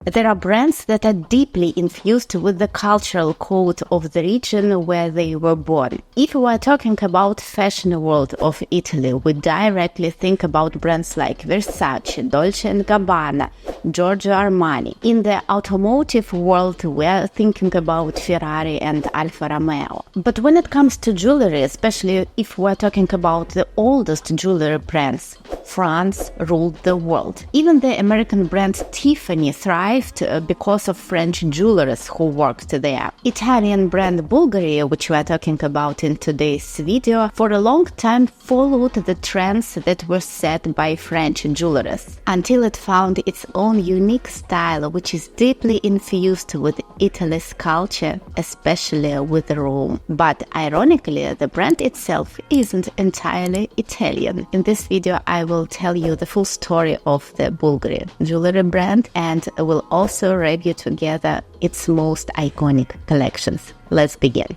There are brands that are deeply infused with the cultural code of the region where they were born. If we are talking about fashion world of Italy, we directly think about brands like Versace, Dolce Gabbana, Giorgio Armani. In the automotive world, we are thinking about Ferrari and Alfa Romeo. But when it comes to jewelry, especially if we are talking about the oldest jewelry brands, France ruled the world. Even the American brand Tiffany thrived because of French jewelers who worked there. Italian brand Bulgari, which we are talking about in today's video, for a long time followed the trends that were set by French jewelers, until it found its own unique style, which is deeply infused with Italy's culture, especially with Rome. But ironically, the brand itself isn't entirely Italian. In this video, I will tell you the full story of the Bulgari jewelry brand and will also review together its most iconic collections. Let's begin.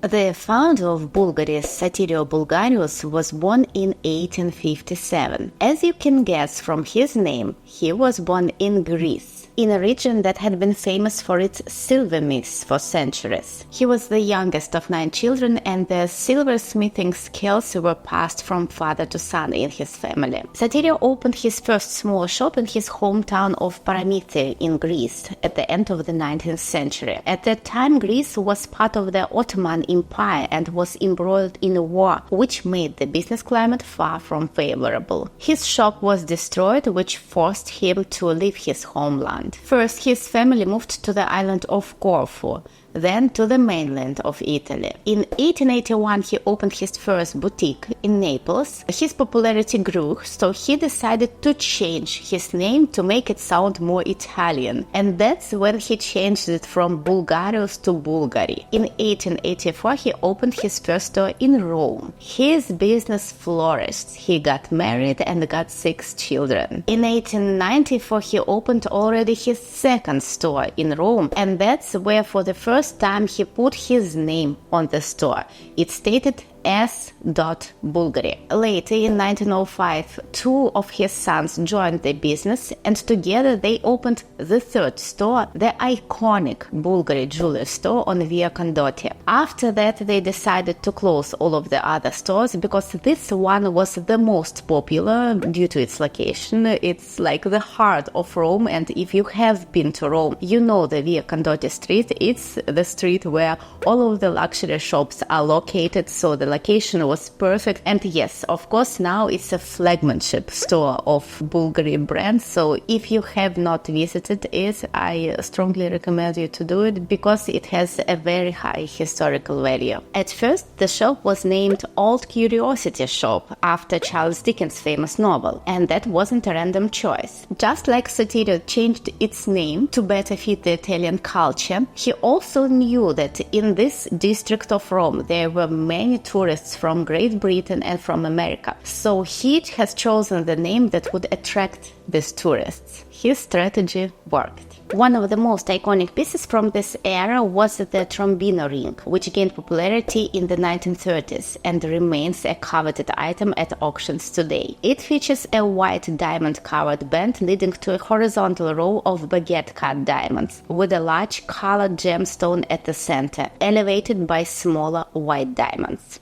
The founder of Bulgari, Sotirios Bulgarios, was born in 1857. As you can guess from his name, he was born in Greece, in a region that had been famous for its silversmiths for centuries. He was the youngest of 9 children, and the silversmithing skills were passed from father to son in his family. Sotirios opened his first small shop in his hometown of Paramythia in Greece at the end of the 19th century. At that time, Greece was part of the Ottoman Empire and was embroiled in a war, which made the business climate far from favorable. His shop was destroyed, which forced him to leave his homeland. First, his family moved to the island of Corfu, then to the mainland of Italy. In 1881, he opened his first boutique in Naples. His popularity grew, so he decided to change his name to make it sound more Italian. And that's when he changed it from Bulgarios to Bulgari. In 1884, he opened his first store in Rome. His business flourished. He got married and got 6 children. In 1894, he opened already his second store in Rome, and that's where for the first time he put his name on the store. It stated S. Bulgari. Later, in 1905, 2 of his sons joined the business, and together they opened the third store, the iconic Bulgari jewelry store on Via Condotti. After that, they decided to close all of the other stores because this one was the most popular due to its location. It's like the heart of Rome, and if you have been to Rome, you know the Via Condotti street. It's the street where all of the luxury shops are located, so the location was perfect. And yes, of course, now it's a flagship store of Bulgari brand, so if you have not visited it, I strongly recommend you to do it because it has a very high historical value. At first, the shop was named Old Curiosity Shop after Charles Dickens' famous novel, and that wasn't a random choice. Just like Sotirios changed its name to better fit the Italian culture, he also knew that in this district of Rome there were many tourists from Great Britain and from America, so he has chosen the name that would attract these tourists. His strategy worked. One of the most iconic pieces from this era was the Trombino ring, which gained popularity in the 1930s and remains a coveted item at auctions today. It features a white diamond-covered band leading to a horizontal row of baguette-cut diamonds, with a large colored gemstone at the center, elevated by smaller white diamonds.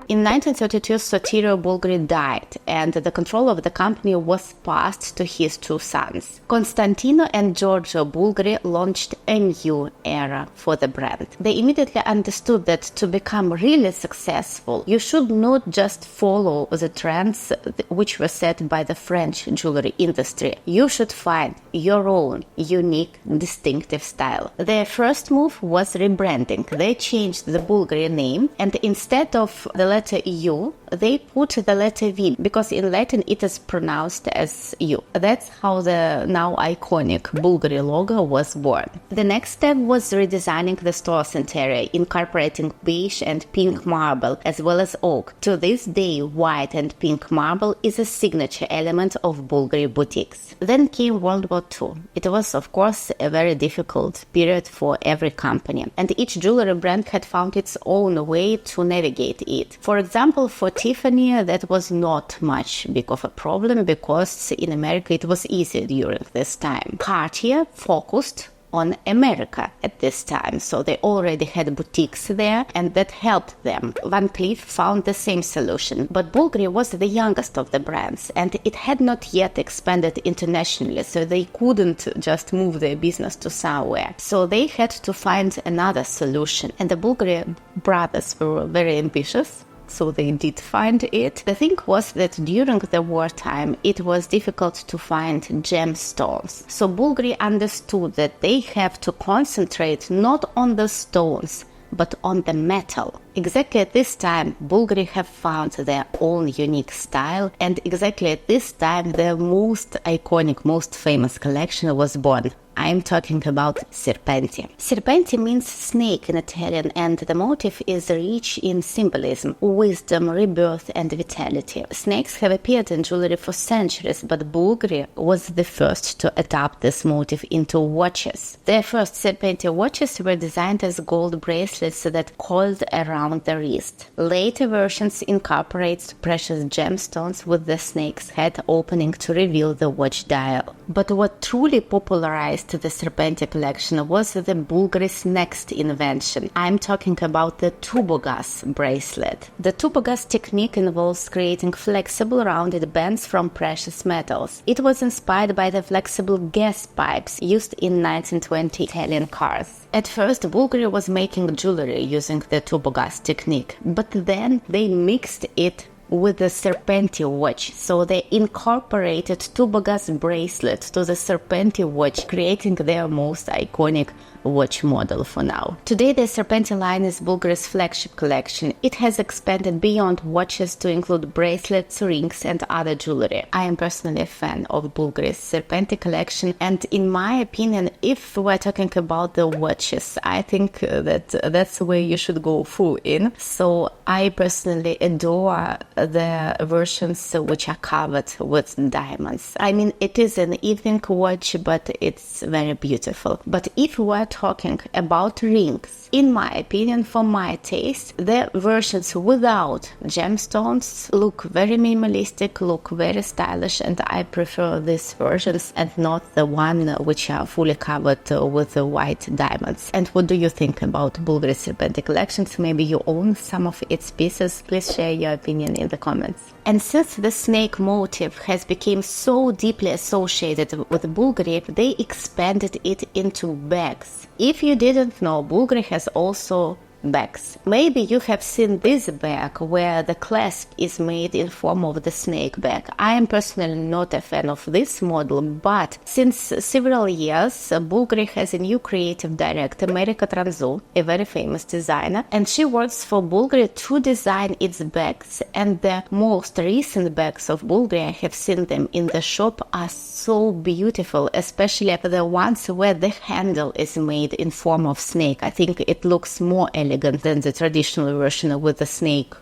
In 1932, Sotirios Bulgari died, and the control of the company was passed to his 2 sons. Constantino and Giorgio Bulgari launched a new era for the brand. They immediately understood that to become really successful, you should not just follow the trends which were set by the French jewelry industry. You should find your own unique, distinctive style. Their first move was rebranding. They changed the Bulgari name, and instead of the letter U, they put the letter V because in Latin it is pronounced as U. That's how the now iconic Bulgari logo was born. The next step was redesigning the store's interior, incorporating beige and pink marble as well as oak. To this day, white and pink marble is a signature element of Bulgari boutiques. Then came World War II. It was, of course, a very difficult period for every company, and each jewelry brand had found its own way to navigate it. For example, for Tiffany, that was not much big of a problem because in America it was easy during this time. Cartier focused on America at this time, so they already had boutiques there, and that helped them. Van Cleef found the same solution, but Bulgari was the youngest of the brands, and it had not yet expanded internationally, so they couldn't just move their business to somewhere. So they had to find another solution, and the Bulgari brothers were very ambitious. So they did find it. The thing was that during the wartime, it was difficult to find gemstones. So Bulgari understood that they have to concentrate not on the stones, but on the metal. Exactly at this time, Bulgari have found their own unique style, and exactly at this time, their most iconic, most famous collection was born. I'm talking about Serpenti. Serpenti means snake in Italian, and the motif is rich in symbolism, wisdom, rebirth, and vitality. Snakes have appeared in jewelry for centuries, but Bulgari was the first to adopt this motif into watches. Their first Serpenti watches were designed as gold bracelets that coiled around the wrist. Later versions incorporate precious gemstones with the snake's head opening to reveal the watch dial. But what truly popularized the Serpenti collection was the Bulgari's next invention. I'm talking about the tubogas bracelet. The tubogas technique involves creating flexible rounded bands from precious metals. It was inspired by the flexible gas pipes used in 1920 Italian cars. At first, Bulgari was making jewelry using the tubogas technique, but then they mixed it with the Serpenti watch, so they incorporated tubogas bracelet to the Serpenti watch, creating their most iconic watch model for now. Today, the Serpenti line is Bulgari's flagship collection. It has expanded beyond watches to include bracelets, rings, and other jewelry. I am personally a fan of Bulgari's Serpenti collection, and in my opinion, if we're talking about the watches, I think that's where you should go full in. So I personally adore the versions which are covered with diamonds. I mean, it is an evening watch, but it's very beautiful. But if we're talking about rings, in my opinion, for my taste, the versions without gemstones look very minimalistic, look very stylish, and I prefer these versions and not the one which are fully covered with the white diamonds. And what do you think about Bulgari Serpenti collections? Maybe you own some of its pieces. Please share your opinion in the comments. And since the snake motif has become so deeply associated with Bulgari, they expanded it into bags. If you didn't know, Bulgari has also bags. Maybe you have seen this bag where the clasp is made in form of the snake bag. I am personally not a fan of this model, but since several years, Bulgari has a new creative director, America Tranzu, a very famous designer, and she works for Bulgari to design its bags. And the most recent bags of Bulgari, I have seen them in the shop, are so beautiful, especially the ones where the handle is made in form of snake. I think it looks more elegant than the traditional version with the snake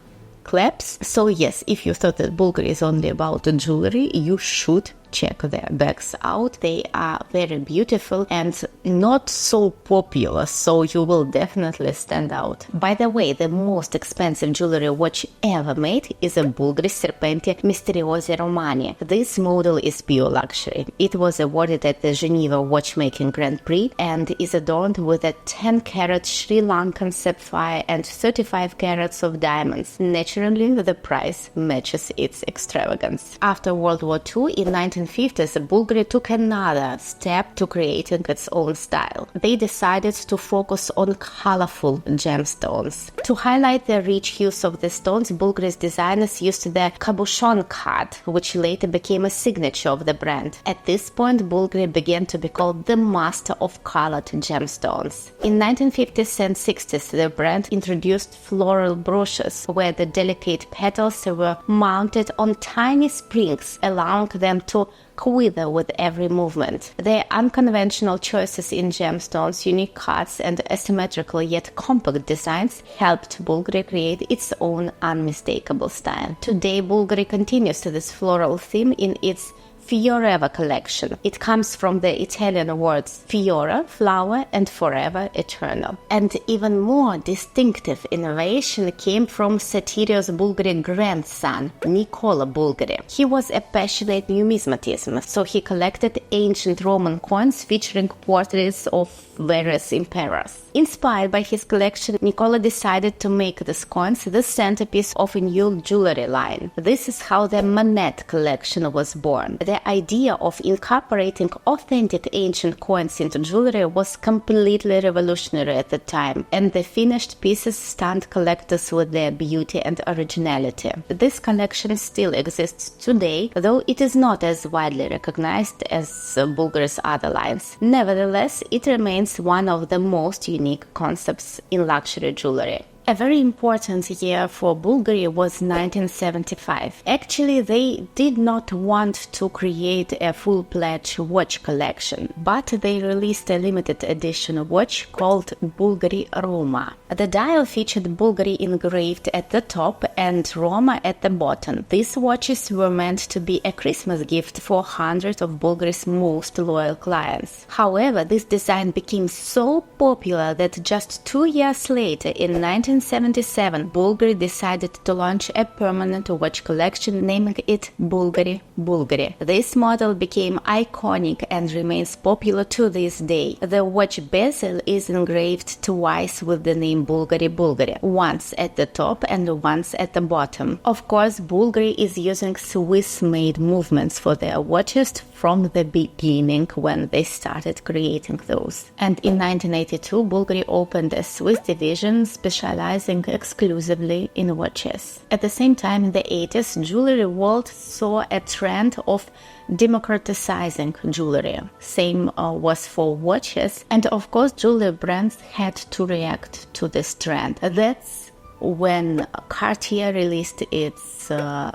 clasps. So yes, if you thought that Bulgari is only about jewelry, you should check their bags out. They are very beautiful and not so popular, so you will definitely stand out. By the way, the most expensive jewelry watch ever made is a Bulgari Serpenti Misteriosi Romani. This model is pure luxury. It was awarded at the Geneva Watchmaking Grand Prix and is adorned with a 10-carat Sri Lankan sapphire and 35 carats of diamonds. Naturally, the price matches its extravagance. After World War II, in 19 1950s, Bulgari took another step to creating its own style. They decided to focus on colorful gemstones. To highlight the rich hues of the stones, Bulgari's designers used the cabochon cut, which later became a signature of the brand. At this point, Bulgari began to be called the master of colored gemstones. In 1950s and 60s, the brand introduced floral brooches, where the delicate petals were mounted on tiny springs, allowing them to quiver with every movement. Their unconventional choices in gemstones, unique cuts, and asymmetrical yet compact designs helped Bulgari create its own unmistakable style. Today, Bulgari continues to this floral theme in its Fioreva collection. It comes from the Italian words fiora, flower, and forever, eternal. And even more distinctive innovation came from Satirios Bulgari grandson, Nicola Bulgari. He was a passionate numismatism, so he collected ancient Roman coins featuring portraits of various emperors. Inspired by his collection, Nicola decided to make these coins the centerpiece of a new jewelry line. This is how the Manette collection was born. The idea of incorporating authentic ancient coins into jewelry was completely revolutionary at the time, and the finished pieces stunned collectors with their beauty and originality. This collection still exists today, though it is not as widely recognized as Bulgari's other lines. Nevertheless, it remains one of the most unique concepts in luxury jewelry. A very important year for Bulgari was 1975. Actually, they did not want to create a full-fledged watch collection, but they released a limited edition watch called Bulgari Roma. The dial featured Bulgari engraved at the top and Roma at the bottom. These watches were meant to be a Christmas gift for hundreds of Bulgari's most loyal clients. However, this design became so popular that just 2 years later, in 1977, Bulgari decided to launch a permanent watch collection, naming it Bulgari Bulgari. This model became iconic and remains popular to this day. The watch bezel is engraved twice with the name Bulgari Bulgari, once at the top and once at the bottom. Of course, Bulgari is using Swiss-made movements for their watches from the beginning when they started creating those. And in 1982, Bulgari opened a Swiss division specializing exclusively in watches. At the same time, in the 80s, jewelry world saw a trend of democratizing jewelry. Same was for watches, and of course, jewelry brands had to react to this trend. That's when Cartier released its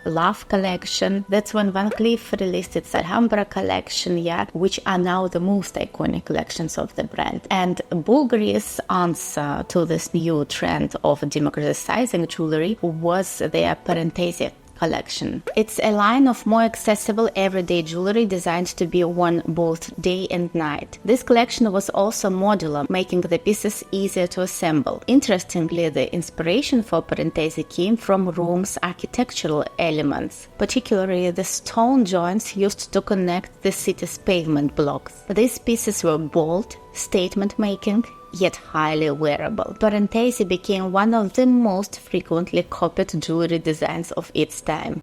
Love collection. That's when Van Cleef released its Alhambra collection, which are now the most iconic collections of the brand. And Bulgari's answer to this new trend of democratizing jewelry was their Parentesi collection. It's a line of more accessible everyday jewelry designed to be worn both day and night. This collection was also modular, making the pieces easier to assemble. Interestingly, the inspiration for Parentesi came from Rome's architectural elements, particularly the stone joints used to connect the city's pavement blocks. These pieces were bold, statement-making, yet highly wearable. Parentesi became one of the most frequently copied jewelry designs of its time.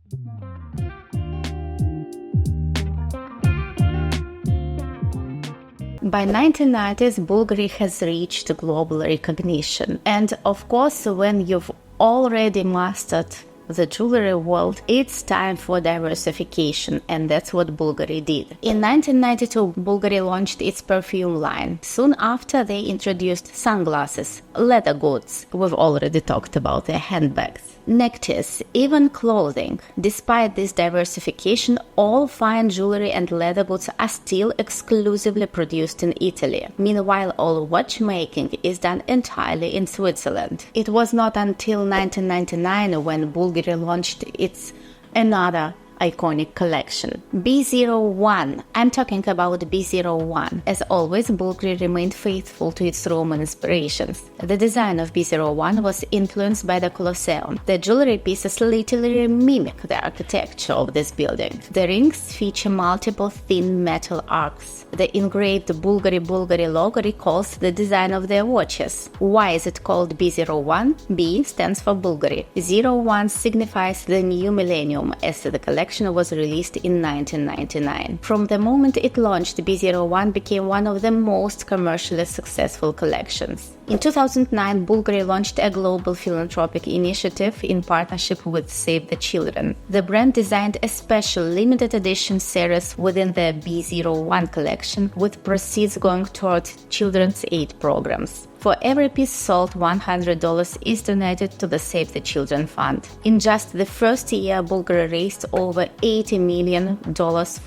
By 1990s, Bulgari has reached global recognition. And of course, when you've already mastered the jewelry world, it's time for diversification, and that's what Bulgari did. In 1992, Bulgari launched its perfume line. Soon after, they introduced sunglasses, leather goods, we've already talked about their handbags, necklaces, even clothing. Despite this diversification, all fine jewelry and leather goods are still exclusively produced in Italy. Meanwhile, all watchmaking is done entirely in Switzerland. It was not until 1999 when Bulgari launched its another iconic collection, B01. I'm talking about B01. As always, Bulgari remained faithful to its Roman inspirations. The design of B01 was influenced by the Colosseum. The jewelry pieces literally mimic the architecture of this building. The rings feature multiple thin metal arcs. The engraved Bulgari logo recalls the design of their watches. Why is it called B01? B stands for Bulgari. 01 signifies the new millennium, as the collection collection was released in 1999. From the moment it launched, B01 became one of the most commercially successful collections. In 2009, Bulgari launched a global philanthropic initiative in partnership with Save the Children. The brand designed a special limited edition series within the B01 collection, with proceeds going toward children's aid programs. For every piece sold, $100 is donated to the Save the Children Fund. In just the first year, Bulgari raised over $80 million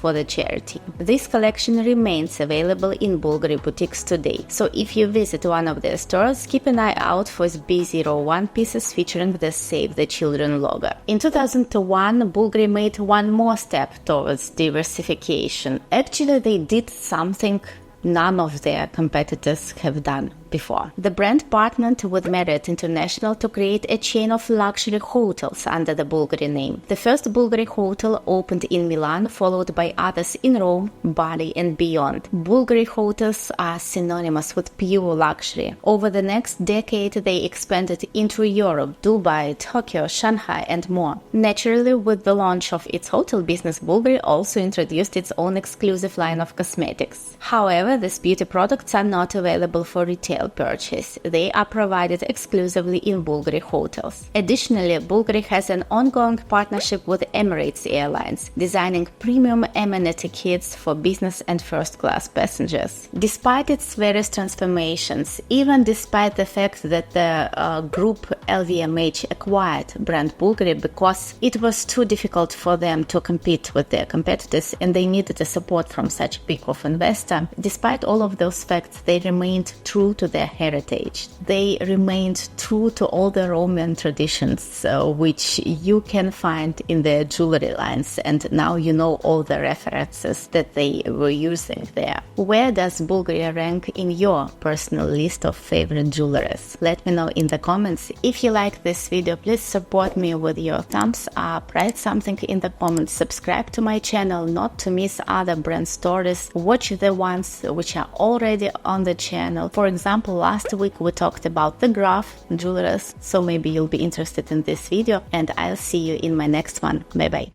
for the charity. This collection remains available in Bulgari boutiques today, so if you visit one of their stores, keep an eye out for B01 pieces featuring the Save the Children logo. In 2001, Bulgari made one more step towards diversification. Actually, they did something none of their competitors have done before. The brand partnered with Marriott International to create a chain of luxury hotels under the Bulgari name. The first Bulgari hotel opened in Milan, followed by others in Rome, Bali, and beyond. Bulgari hotels are synonymous with pure luxury. Over the next decade, they expanded into Europe, Dubai, Tokyo, Shanghai, and more. Naturally, with the launch of its hotel business, Bulgari also introduced its own exclusive line of cosmetics. However, these beauty products are not available for retail purchase. They are provided exclusively in Bulgari hotels. Additionally, Bulgari has an ongoing partnership with Emirates Airlines, designing premium amenity kits for business and first-class passengers. Despite its various transformations, even despite the fact that the group LVMH acquired brand Bulgari because it was too difficult for them to compete with their competitors and they needed the support from such a big of investor, despite all of those facts, they remained true to their heritage. They remained true to all the Roman traditions, which you can find in their jewelry lines, and now you know all the references that they were using there. Where does Bulgari rank in your personal list of favorite jewelers? Let me know in the comments. If you like this video, please support me with your thumbs up, write something in the comments, subscribe to my channel not to miss other brand stories, watch the ones which are already on the channel. For example, last week we talked about the Graf jewelers, so maybe you'll be interested in this video, and I'll see you in my next one. Bye bye.